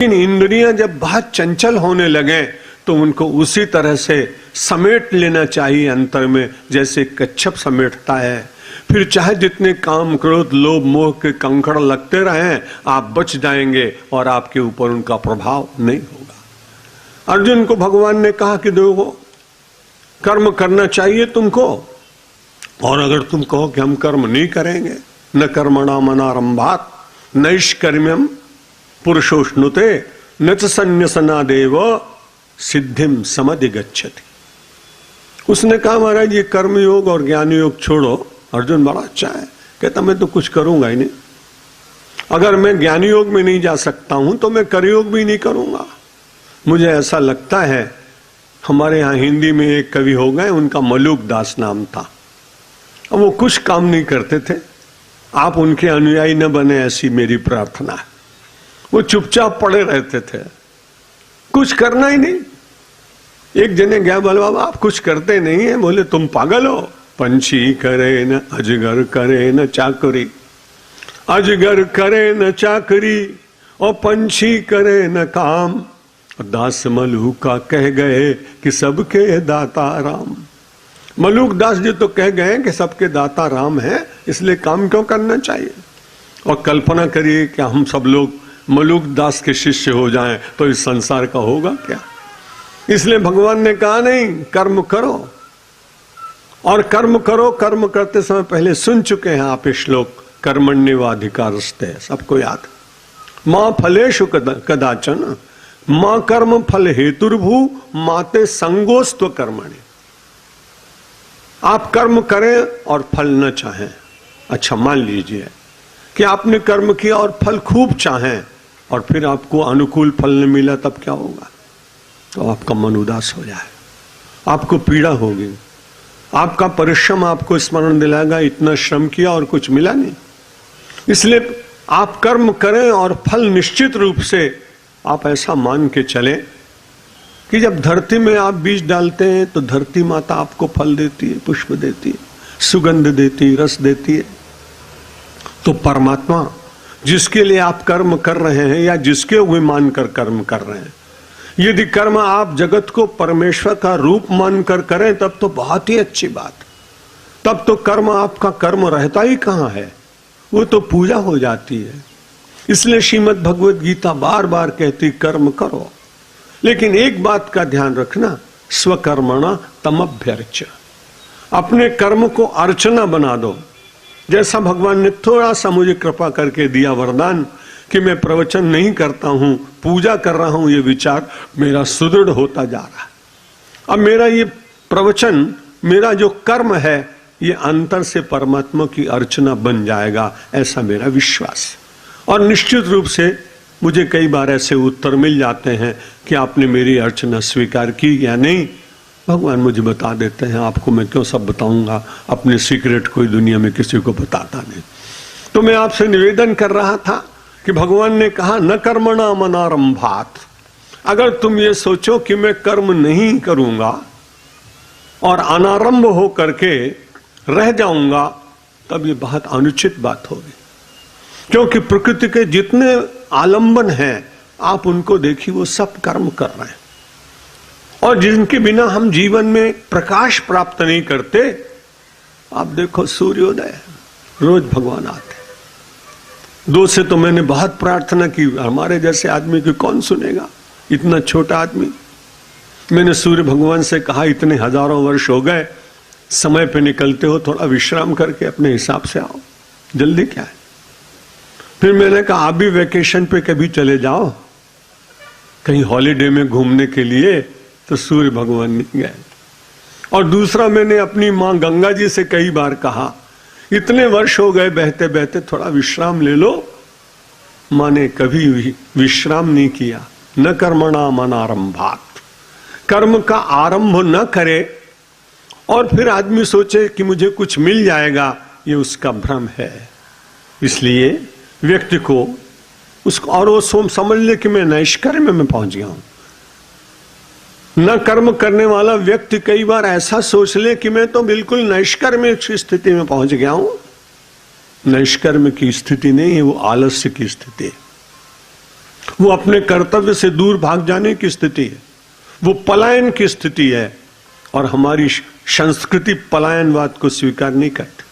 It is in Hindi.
इन इंद्रियां जब बहुत चंचल होने लगे तो उनको उसी तरह से समेट लेना चाहिए अंतर में, जैसे कच्छप समेटता है। फिर चाहे जितने काम क्रोध लोभ मोह के कंकड़ लगते रहें, आप बच जाएंगे और आपके ऊपर उनका प्रभाव नहीं होगा। अर्जुन को भगवान ने कहा कि देखो, कर्म करना चाहिए तुमको, और अगर तुम कहो कि हम कर्म नहीं करेंगे, न कर्मणाम अनारंभात् नैष्कर्म्यम पुरुषोष्णुते न च संन्यसनादेव सिद्धिम समधिगच्छति। उसने कहा महाराज ये कर्म योग और ज्ञान योग छोड़ो। अर्जुन बड़ा अच्छा है, कहता मैं तो कुछ करूंगा ही नहीं। अगर मैं ज्ञान योग में नहीं जा सकता हूं तो मैं कर्मयोग भी नहीं करूंगा। मुझे ऐसा लगता है, हमारे यहाँ हिंदी में एक कवि हो गए, उनका मलूक दास नाम था। अब वो कुछ काम नहीं करते थे, आप उनके अनुयायी न बने ऐसी मेरी प्रार्थना है। वो चुपचाप पड़े रहते थे, कुछ करना ही नहीं। एक जने गया, बोले बाबा आप कुछ करते नहीं है। बोले तुम पागल हो, पंछी करे न अजगर करे न चाकरी, अजगर करे न चाकरी और पंछी करे न काम। दास मलूका कह गए कि सबके दाता राम। मलूक दास जी तो कह गए कि सबके दाता राम है, इसलिए काम क्यों करना चाहिए। और कल्पना करिए कि हम सब लोग मलूक दास के शिष्य हो जाएं तो इस संसार का होगा क्या। इसलिए भगवान ने कहा नहीं, कर्म करो और कर्म करो। कर्म करते समय पहले सुन चुके हैं आप ये श्लोक, कर्मण्येवाधिकारस्ते, सबको याद। मां फलेषु कदाचन मां कर्म फल हेतुर्भू माते संगोस्त्व कर्मणि। आप कर्म करें और फल न चाहें। अच्छा, मान लीजिए कि आपने कर्म किया और फल खूब चाहें और फिर आपको अनुकूल फल न मिला, तब क्या होगा। तो आपका मन उदास हो जाए, आपको पीड़ा होगी, आपका परिश्रम आपको स्मरण दिलाएगा इतना श्रम किया और कुछ मिला नहीं। इसलिए आप कर्म करें और फल निश्चित रूप से आप ऐसा मान के चलें कि जब धरती में आप बीज डालते हैं तो धरती माता आपको फल देती है, पुष्प देती है, सुगंध देती है, रस देती है। तो परमात्मा जिसके लिए आप कर्म कर रहे हैं या जिसके हुए मानकर कर्म कर रहे हैं, यदि कर्म आप जगत को परमेश्वर का रूप मानकर करें तब तो बहुत ही अच्छी बात। तब तो कर्म आपका कर्म रहता ही कहां है, वो तो पूजा हो जाती है। इसलिए श्रीमद् भगवद गीता बार बार कहती कर्म करो, लेकिन एक बात का ध्यान रखना, स्वकर्मणा तमभ्यर्च्य। अपने कर्म को अर्चना बना दो। जैसा भगवान ने थोड़ा सा मुझे कृपा करके दिया वरदान कि मैं प्रवचन नहीं करता हूं, पूजा कर रहा हूं, ये विचार मेरा सुदृढ़ होता जा रहा है। अब मेरा ये प्रवचन, मेरा जो कर्म है, ये अंतर से परमात्मा की अर्चना बन जाएगा, ऐसा मेरा विश्वास है। और निश्चित रूप से मुझे कई बार ऐसे उत्तर मिल जाते हैं कि आपने मेरी अर्चना स्वीकार की या नहीं। भगवान मुझे बता देते हैं, आपको मैं क्यों सब बताऊंगा, अपने सीक्रेट कोई दुनिया में किसी को बताता नहीं। तो मैं आपसे निवेदन कर रहा था कि भगवान ने कहा न कर्मणाम अनारंभात्। अगर तुम ये सोचो कि मैं कर्म नहीं करूंगा और अनारंभ हो करके रह जाऊंगा, तब ये बहुत अनुचित बात होगी। क्योंकि प्रकृति के जितने आलंबन हैं आप उनको देखिए, वो सब कर्म कर रहे हैं, और जिनके बिना हम जीवन में प्रकाश प्राप्त नहीं करते। आप देखो सूर्योदय, रोज भगवान आते। दो से तो मैंने बहुत प्रार्थना की, हमारे जैसे आदमी की कौन सुनेगा, इतना छोटा आदमी। मैंने सूर्य भगवान से कहा, इतने हजारों वर्ष हो गए, समय पे निकलते हो, थोड़ा विश्राम करके अपने हिसाब से आओ, जल्दी क्या है। फिर मैंने कहा आप भी वेकेशन पे कभी चले जाओ, कहीं हॉलीडे में घूमने के लिए। तो सूर्य भगवान नहीं गए। और दूसरा, मैंने अपनी मां गंगा जी से कई बार कहा, इतने वर्ष हो गए बहते बहते, थोड़ा विश्राम ले लो। मां ने कभी विश्राम नहीं किया। न कर्मणाम अनारंभात्, कर्म का आरंभ न करे और फिर आदमी सोचे कि मुझे कुछ मिल जाएगा, ये उसका भ्रम है। इसलिए व्यक्ति को उसको, और वो समझ ले कि मैं नैष्कर्म्य में पहुंच गया हूं। न कर्म करने वाला व्यक्ति कई बार ऐसा सोच ले कि मैं तो बिल्कुल नैष्कर्म्य की स्थिति में पहुंच गया हूं। नैष्कर्म्य की स्थिति नहीं है, वो आलस्य की स्थिति है। वो अपने कर्तव्य से दूर भाग जाने की स्थिति है, वो पलायन की स्थिति है। और हमारी संस्कृति पलायनवाद को स्वीकार नहीं करती।